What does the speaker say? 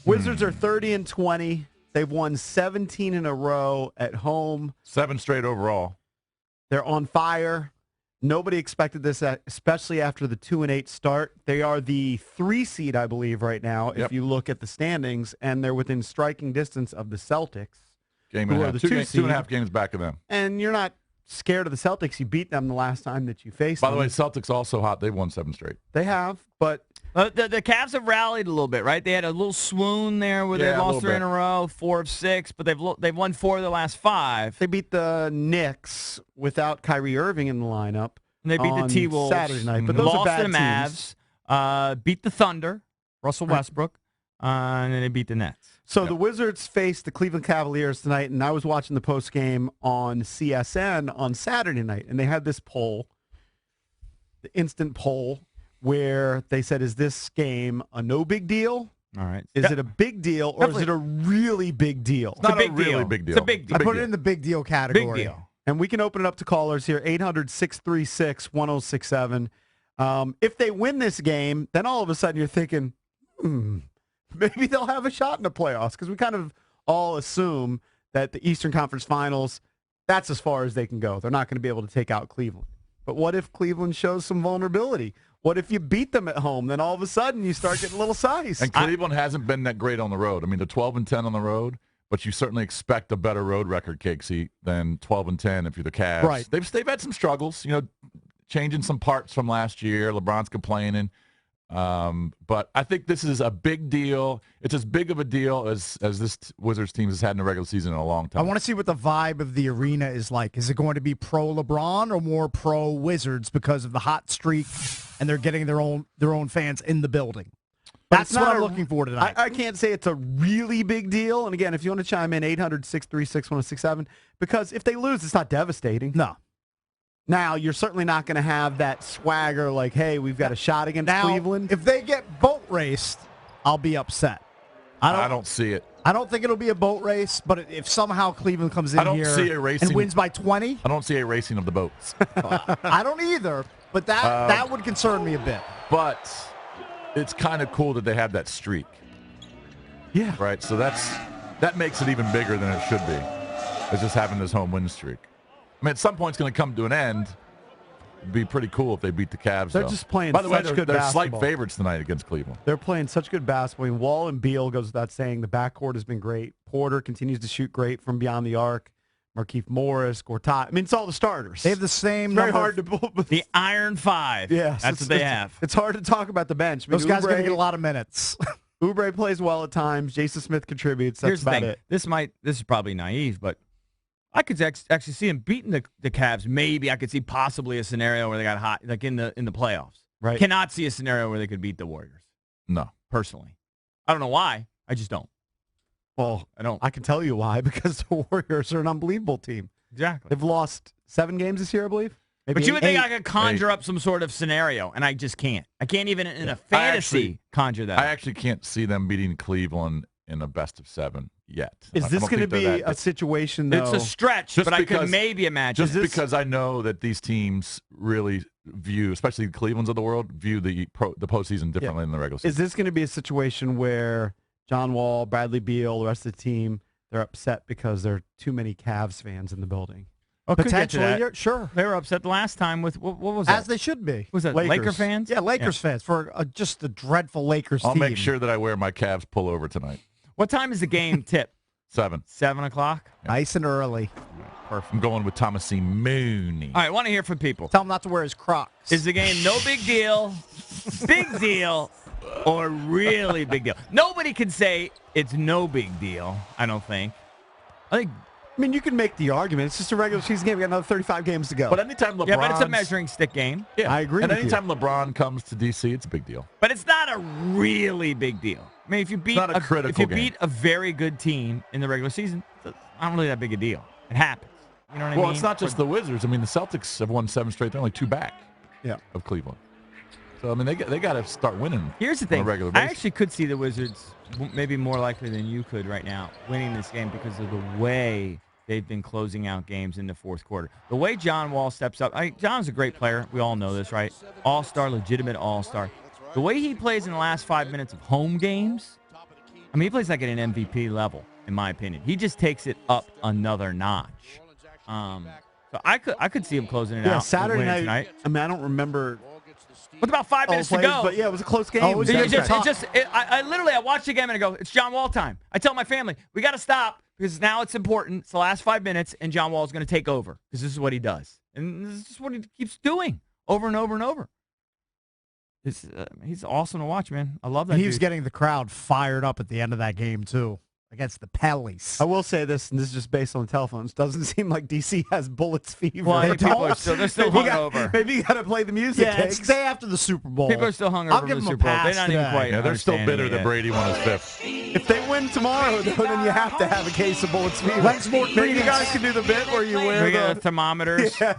Wizards are 30-20. They've won 17 in a row at home. 7 straight overall. They're on fire. Nobody expected this, especially after the 2-8 start. They are the 3 seed, I believe, right now, if you look at the standings, and they're within striking distance of the Celtics. Game and a half. 2.5 games back of them. And you're not scared of the Celtics. You beat them the last time that you faced them. By the way, Celtics also hot. They've won 7 straight. They have, but the Cavs have rallied a little bit, right? They had a little swoon there where they lost 3 in a row, 4 of 6, but they've won 4 of the last 5. They beat the Knicks without Kyrie Irving in the lineup. And they beat the T-Wolves Saturday night, but those lost are bad to the Mavs, beat the Thunder, Russell Westbrook, and then they beat the Nets. So the Wizards faced the Cleveland Cavaliers tonight, and I was watching the postgame on CSN on Saturday night, and they had this poll, the instant poll, where they said, is this game a no big deal? All right. Is it a big deal, or is it a really big deal? It's not a really big deal. It's a big deal. I put it in the big deal category. Big deal. And we can open it up to callers here, 800-636-1067. If they win this game, then all of a sudden you're thinking, maybe they'll have a shot in the playoffs, because we kind of all assume that the Eastern Conference Finals, that's as far as they can go. They're not going to be able to take out Cleveland. But what if Cleveland shows some vulnerability? What if you beat them at home? Then all of a sudden you start getting a little size. And Cleveland hasn't been that great on the road. I mean, they're 12-10 on the road, but you certainly expect a better road record, Cakesy, than 12-10 if you're the Cavs. Right. They've had some struggles, changing some parts from last year. LeBron's complaining. But I think this is a big deal. It's as big of a deal as this Wizards team has had in the regular season in a long time. I want to see what the vibe of the arena is like. Is it going to be pro-LeBron or more pro-Wizards because of the hot streak and they're getting their own fans in the building? That's what I'm looking for tonight. I can't say it's a really big deal. And again, if you want to chime in, 800-636-1067, because if they lose, it's not devastating. No. Now, you're certainly not going to have that swagger like, hey, we've got a shot against Cleveland. If they get boat raced, I'll be upset. I don't see it. I don't think it'll be a boat race, but if somehow Cleveland comes in here and wins by 20. I don't see a racing of the boats. I don't either, but that would concern me a bit. But it's kind of cool that they have that streak. Yeah. Right? So that makes it even bigger than it should be. It's just having this home win streak. I mean, at some point it's going to come to an end. It'd be pretty cool if they beat the Cavs. They're just playing By the way, such good they're basketball. slight favorites tonight against Cleveland. They're playing such good basketball. I mean, Wall and Beal goes without saying. The backcourt has been great. Porter continues to shoot great from beyond the arc. Markieff Morris, Gortat. I mean, it's all the starters. They have the same Very hard to pull. The Iron Five. Yes. That's what they have. It's hard to talk about the bench. I mean, Those guys are going to get a lot of minutes. Oubre plays well at times. Jason Smith contributes. That's Here's the about thing. it. This is probably naive, but I could actually see him beating the Cavs. Maybe I could see possibly a scenario where they got hot, like in the playoffs. Right. Cannot see a scenario where they could beat the Warriors. No. Personally. I don't know why. I just don't. Well, I don't. I can tell you why, because the Warriors are an unbelievable team. Exactly. They've lost 7 games this year, I believe. Maybe But you would think 8. I could conjure up some sort of scenario, and I just can't. I can't even in a fantasy conjure that. I actually can't see them beating Cleveland in a best of 7 yet. Is this going to be a situation, though? It's a stretch, but I could maybe imagine. Just because I know that these teams really view, especially the Clevelands of the world, view the postseason differently than the regular season. Is this going to be a situation where John Wall, Bradley Beal, the rest of the team, they're upset because there are too many Cavs fans in the building? Potentially, sure. They were upset the last time with, what was that? As they should be. What was that, Lakers. Laker fans? Yeah, Lakers fans for just a dreadful Lakers I'll team. make sure that I wear my Cavs pullover tonight. What time is the game tip? 7. 7 o'clock? Nice and early. Perfect. I'm going with Thomasine Mooney. All right, I want to hear from people. Tell him not to wear his Crocs. Is the game no big deal, big deal, or really big deal? Nobody can say it's no big deal, I don't think. I mean, you can make the argument. It's just a regular season game. We got another 35 games to go. But anytime LeBron, but it's a measuring stick game. Yeah, I agree. And with anytime LeBron comes to DC, it's a big deal. But it's not a really big deal. I mean, if you beat not a critical if you game. beat a very good team in the regular season, it's not really that big a deal. It happens. You know what I mean? Well, it's not just the Wizards. I mean, the Celtics have won 7 straight. They're only 2 back. Of Cleveland. So I mean, they got to start winning. Here's the thing. On a regular I basis. actually could see the Wizards maybe more likely than you could right now winning this game because of the way they've been closing out games in the fourth quarter. The way John Wall steps up. John's a great player. We all know this, right? All-star, legitimate all-star. The way he plays in the last 5 minutes of home games, I mean, he plays like at an MVP level, in my opinion. He just takes it up another notch. So I could see him closing it out. Saturday night. Tonight. I mean, I don't remember. With about 5 minutes to go. But yeah, it was a close game. Oh, I literally watched the game and I go, it's John Wall time. I tell my family, we got to stop because now it's important. It's the last 5 minutes, and John Wall is going to take over because this is what he does. And this is just what he keeps doing over and over and over. He's awesome to watch, man. I love that. And he was getting the crowd fired up at the end of that game, too, against the Pellies. I will say this, and this is just based on the telephones. Doesn't seem like DC has Bullets fever. Well, people are still hungover. Maybe you got to play the music. Yeah, it's the day after the Super Bowl. People are still hungover from the Super Bowl. They're not even quite. Yeah, they're still bitter that Brady won his 5th. If they win tomorrow, though, then you have to have a case of Bullets fever. Lens more Maybe you guys can do the bit where you wear the thermometers. Yeah.